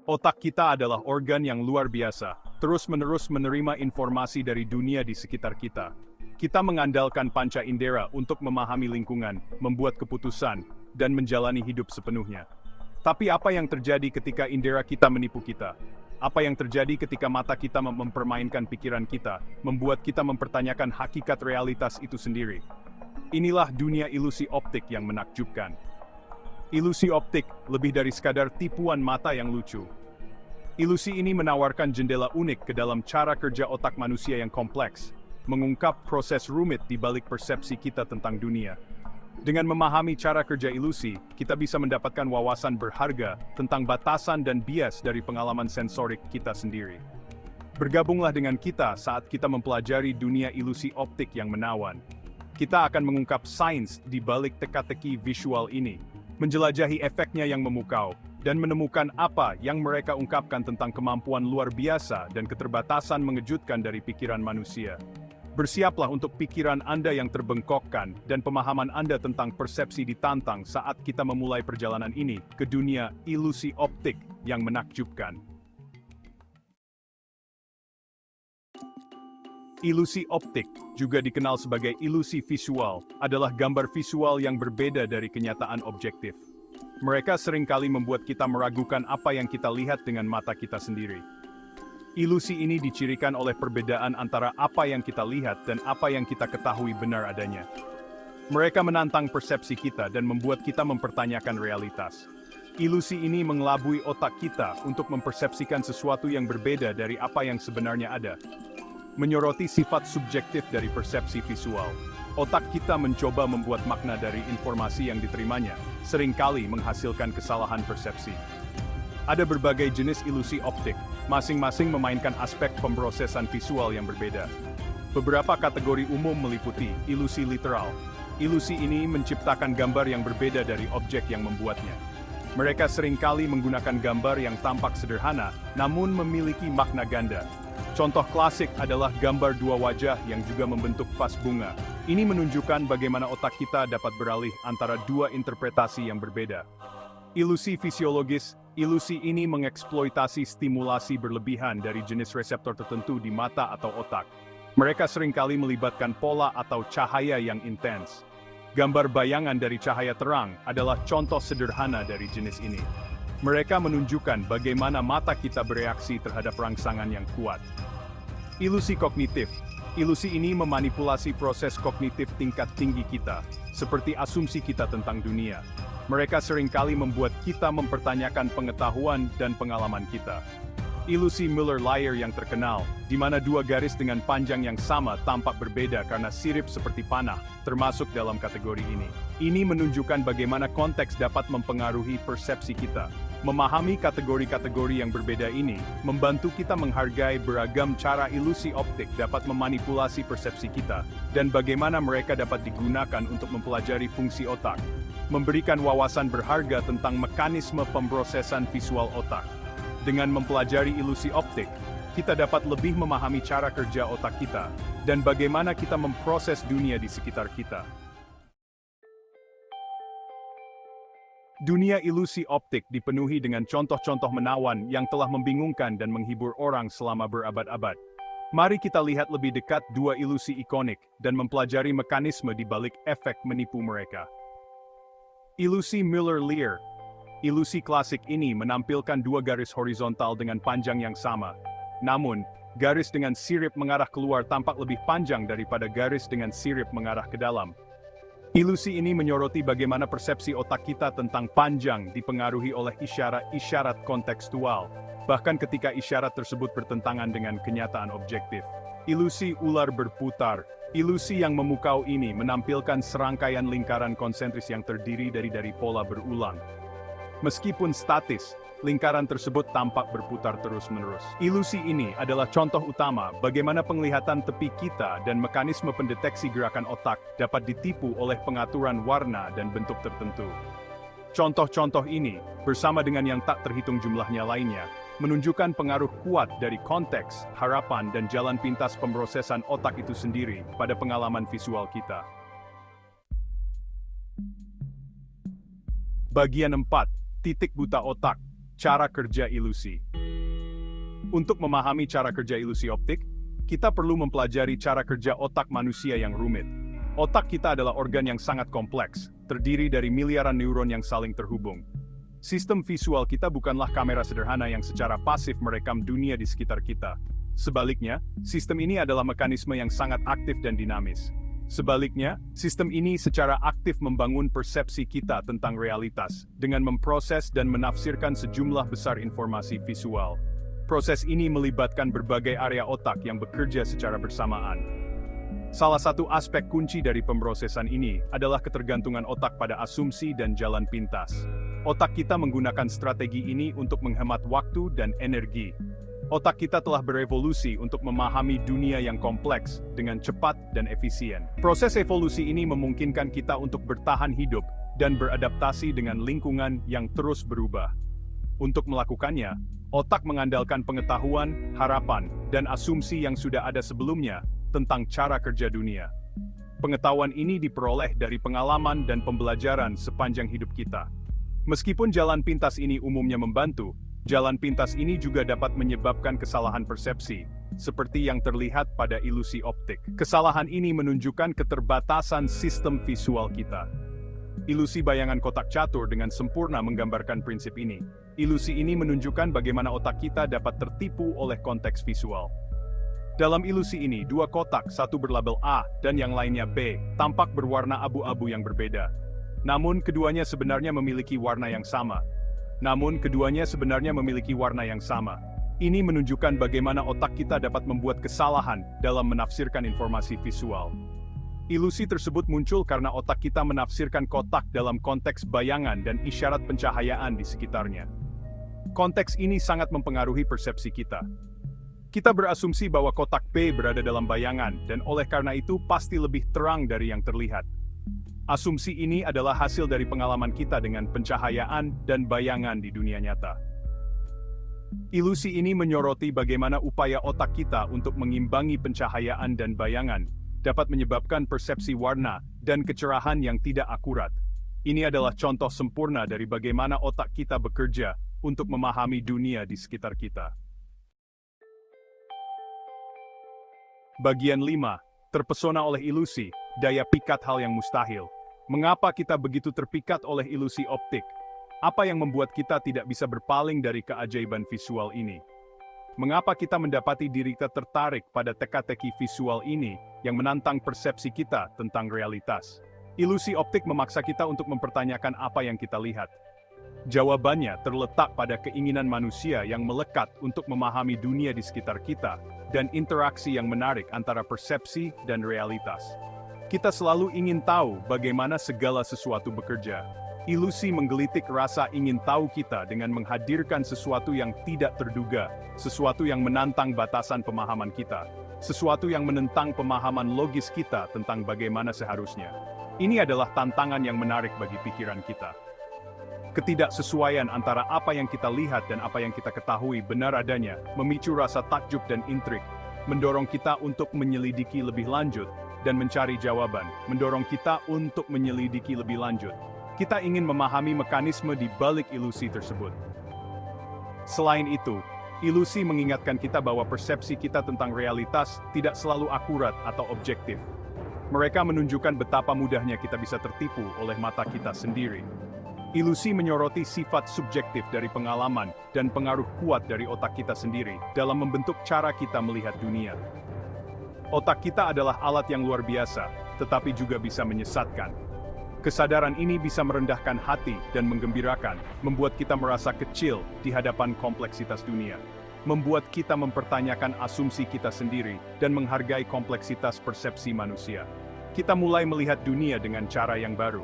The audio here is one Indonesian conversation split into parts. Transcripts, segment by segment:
Otak kita adalah organ yang luar biasa, terus-menerus menerima informasi dari dunia di sekitar kita. Kita mengandalkan panca indera untuk memahami lingkungan, membuat keputusan, dan menjalani hidup sepenuhnya. Tapi apa yang terjadi ketika indera kita menipu kita? Apa yang terjadi ketika mata kita mempermainkan pikiran kita, membuat kita mempertanyakan hakikat realitas itu sendiri? Inilah dunia ilusi optik yang menakjubkan. Ilusi optik lebih dari sekadar tipuan mata yang lucu. Ilusi ini menawarkan jendela unik ke dalam cara kerja otak manusia yang kompleks, mengungkap proses rumit di balik persepsi kita tentang dunia. Dengan memahami cara kerja ilusi, kita bisa mendapatkan wawasan berharga tentang batasan dan bias dari pengalaman sensorik kita sendiri. Bergabunglah dengan kita saat kita mempelajari dunia ilusi optik yang menawan. Kita akan mengungkap sains di balik teka-teki visual ini, menjelajahi efeknya yang memukau, dan menemukan apa yang mereka ungkapkan tentang kemampuan luar biasa dan keterbatasan mengejutkan dari pikiran manusia. Bersiaplah untuk pikiran Anda yang terbengkokkan dan pemahaman Anda tentang persepsi ditantang saat kita memulai perjalanan ini ke dunia ilusi optik yang menakjubkan. Ilusi optik, juga dikenal sebagai ilusi visual, adalah gambar visual yang berbeda dari kenyataan objektif. Mereka seringkali membuat kita meragukan apa yang kita lihat dengan mata kita sendiri. Ilusi ini dicirikan oleh perbedaan antara apa yang kita lihat dan apa yang kita ketahui benar adanya. Mereka menantang persepsi kita dan membuat kita mempertanyakan realitas. Ilusi ini mengelabui otak kita untuk mempersepsikan sesuatu yang berbeda dari apa yang sebenarnya ada. Menyoroti sifat subjektif dari persepsi visual, otak kita mencoba membuat makna dari informasi yang diterimanya, seringkali menghasilkan kesalahan persepsi. Ada berbagai jenis ilusi optik, masing-masing memainkan aspek pemrosesan visual yang berbeda. Beberapa kategori umum meliputi ilusi literal. Ilusi ini menciptakan gambar yang berbeda dari objek yang membuatnya. Mereka seringkali menggunakan gambar yang tampak sederhana, namun memiliki makna ganda. Contoh klasik adalah gambar dua wajah yang juga membentuk vas bunga. Ini menunjukkan bagaimana otak kita dapat beralih antara dua interpretasi yang berbeda. Ilusi fisiologis, ilusi ini mengeksploitasi stimulasi berlebihan dari jenis reseptor tertentu di mata atau otak. Mereka seringkali melibatkan pola atau cahaya yang intens. Gambar bayangan dari cahaya terang adalah contoh sederhana dari jenis ini. Mereka menunjukkan bagaimana mata kita bereaksi terhadap rangsangan yang kuat. Ilusi kognitif. Ilusi ini memanipulasi proses kognitif tingkat tinggi kita, seperti asumsi kita tentang dunia. Mereka seringkali membuat kita mempertanyakan pengetahuan dan pengalaman kita. Ilusi Müller-Lyer yang terkenal, di mana dua garis dengan panjang yang sama tampak berbeda karena sirip seperti panah, termasuk dalam kategori ini. Ini menunjukkan bagaimana konteks dapat mempengaruhi persepsi kita. Memahami kategori-kategori yang berbeda ini, membantu kita menghargai beragam cara ilusi optik dapat memanipulasi persepsi kita, dan bagaimana mereka dapat digunakan untuk mempelajari fungsi otak, memberikan wawasan berharga tentang mekanisme pemrosesan visual otak. Dengan mempelajari ilusi optik, kita dapat lebih memahami cara kerja otak kita, dan bagaimana kita memproses dunia di sekitar kita. Dunia ilusi optik dipenuhi dengan contoh-contoh menawan yang telah membingungkan dan menghibur orang selama berabad-abad. Mari kita lihat lebih dekat dua ilusi ikonik dan mempelajari mekanisme di balik efek menipu mereka. Ilusi Müller-Lyer. Ilusi klasik ini menampilkan dua garis horizontal dengan panjang yang sama. Namun, garis dengan sirip mengarah keluar tampak lebih panjang daripada garis dengan sirip mengarah ke dalam. Ilusi ini menyoroti bagaimana persepsi otak kita tentang panjang dipengaruhi oleh isyarat-isyarat kontekstual, bahkan ketika isyarat tersebut bertentangan dengan kenyataan objektif. Ilusi ular berputar. Ilusi yang memukau ini menampilkan serangkaian lingkaran konsentris yang terdiri dari pola berulang. Meskipun statis, lingkaran tersebut tampak berputar terus-menerus. Ilusi ini adalah contoh utama bagaimana penglihatan tepi kita dan mekanisme pendeteksi gerakan otak dapat ditipu oleh pengaturan warna dan bentuk tertentu. Contoh-contoh ini, bersama dengan yang tak terhitung jumlahnya lainnya, menunjukkan pengaruh kuat dari konteks, harapan, dan jalan pintas pemrosesan otak itu sendiri pada pengalaman visual kita. Bagian 4. Titik buta otak. cara kerja ilusi. Untuk memahami cara kerja ilusi optik, kita perlu mempelajari cara kerja otak manusia yang rumit. Otak kita adalah organ yang sangat kompleks, terdiri dari miliaran neuron yang saling terhubung. Sistem visual kita bukanlah kamera sederhana yang secara pasif merekam dunia di sekitar kita. Sebaliknya, sistem ini adalah mekanisme yang sangat aktif dan dinamis. Sebaliknya, sistem ini secara aktif membangun persepsi kita tentang realitas, dengan memproses dan menafsirkan sejumlah besar informasi visual. Proses ini melibatkan berbagai area otak yang bekerja secara bersamaan. Salah satu aspek kunci dari pemrosesan ini adalah ketergantungan otak pada asumsi dan jalan pintas. Otak kita menggunakan strategi ini untuk menghemat waktu dan energi. Otak kita telah berevolusi untuk memahami dunia yang kompleks dengan cepat dan efisien. Proses evolusi ini memungkinkan kita untuk bertahan hidup dan beradaptasi dengan lingkungan yang terus berubah. Untuk melakukannya, otak mengandalkan pengetahuan, harapan, dan asumsi yang sudah ada sebelumnya tentang cara kerja dunia. Pengetahuan ini diperoleh dari pengalaman dan pembelajaran sepanjang hidup kita. Meskipun jalan pintas ini umumnya membantu, jalan pintas ini juga dapat menyebabkan kesalahan persepsi, seperti yang terlihat pada ilusi optik. Kesalahan ini menunjukkan keterbatasan sistem visual kita. Ilusi bayangan kotak catur dengan sempurna menggambarkan prinsip ini. Ilusi ini menunjukkan bagaimana otak kita dapat tertipu oleh konteks visual. Dalam ilusi ini, dua kotak, satu berlabel A dan yang lainnya B, tampak berwarna abu-abu yang berbeda. Namun keduanya sebenarnya memiliki warna yang sama. Ini menunjukkan bagaimana otak kita dapat membuat kesalahan dalam menafsirkan informasi visual. Ilusi tersebut muncul karena otak kita menafsirkan kotak dalam konteks bayangan dan isyarat pencahayaan di sekitarnya. Konteks ini sangat mempengaruhi persepsi kita. Kita berasumsi bahwa kotak B berada dalam bayangan dan oleh karena itu pasti lebih terang dari yang terlihat. Asumsi ini adalah hasil dari pengalaman kita dengan pencahayaan dan bayangan di dunia nyata. Ilusi ini menyoroti bagaimana upaya otak kita untuk mengimbangi pencahayaan dan bayangan dapat menyebabkan persepsi warna dan kecerahan yang tidak akurat. Ini adalah contoh sempurna dari bagaimana otak kita bekerja untuk memahami dunia di sekitar kita. Bagian 5. Terpesona oleh ilusi, daya pikat hal yang mustahil. Mengapa kita begitu terpikat oleh ilusi optik? Apa yang membuat kita tidak bisa berpaling dari keajaiban visual ini? Mengapa kita mendapati diri kita tertarik pada teka-teki visual ini yang menantang persepsi kita tentang realitas? Ilusi optik memaksa kita untuk mempertanyakan apa yang kita lihat. Jawabannya terletak pada keinginan manusia yang melekat untuk memahami dunia di sekitar kita dan interaksi yang menarik antara persepsi dan realitas. Kita selalu ingin tahu bagaimana segala sesuatu bekerja. Ilusi menggelitik rasa ingin tahu kita dengan menghadirkan sesuatu yang tidak terduga, sesuatu yang menantang batasan pemahaman kita, sesuatu yang menentang pemahaman logis kita tentang bagaimana seharusnya. Ini adalah tantangan yang menarik bagi pikiran kita. Ketidaksesuaian antara apa yang kita lihat dan apa yang kita ketahui benar adanya memicu rasa takjub dan intrik, mendorong kita untuk menyelidiki lebih lanjut dan mencari jawaban, mendorong kita untuk menyelidiki lebih lanjut. Kita ingin memahami mekanisme di balik ilusi tersebut. Selain itu, ilusi mengingatkan kita bahwa persepsi kita tentang realitas tidak selalu akurat atau objektif. Mereka menunjukkan betapa mudahnya kita bisa tertipu oleh mata kita sendiri. Ilusi menyoroti sifat subjektif dari pengalaman dan pengaruh kuat dari otak kita sendiri dalam membentuk cara kita melihat dunia. Otak kita adalah alat yang luar biasa, tetapi juga bisa menyesatkan. Kesadaran ini bisa merendahkan hati dan menggembirakan, membuat kita merasa kecil di hadapan kompleksitas dunia, membuat kita mempertanyakan asumsi kita sendiri dan menghargai kompleksitas persepsi manusia. Kita mulai melihat dunia dengan cara yang baru.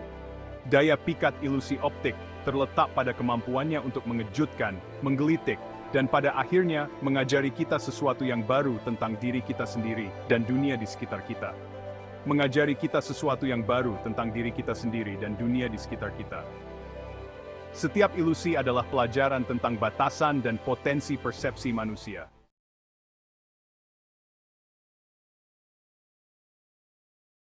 Daya pikat ilusi optik terletak pada kemampuannya untuk mengejutkan, menggelitik, dan pada akhirnya mengajari kita sesuatu yang baru tentang diri kita sendiri dan dunia di sekitar kita. Mengajari kita sesuatu yang baru tentang diri kita sendiri dan dunia di sekitar kita. Setiap ilusi adalah pelajaran tentang batasan dan potensi persepsi manusia.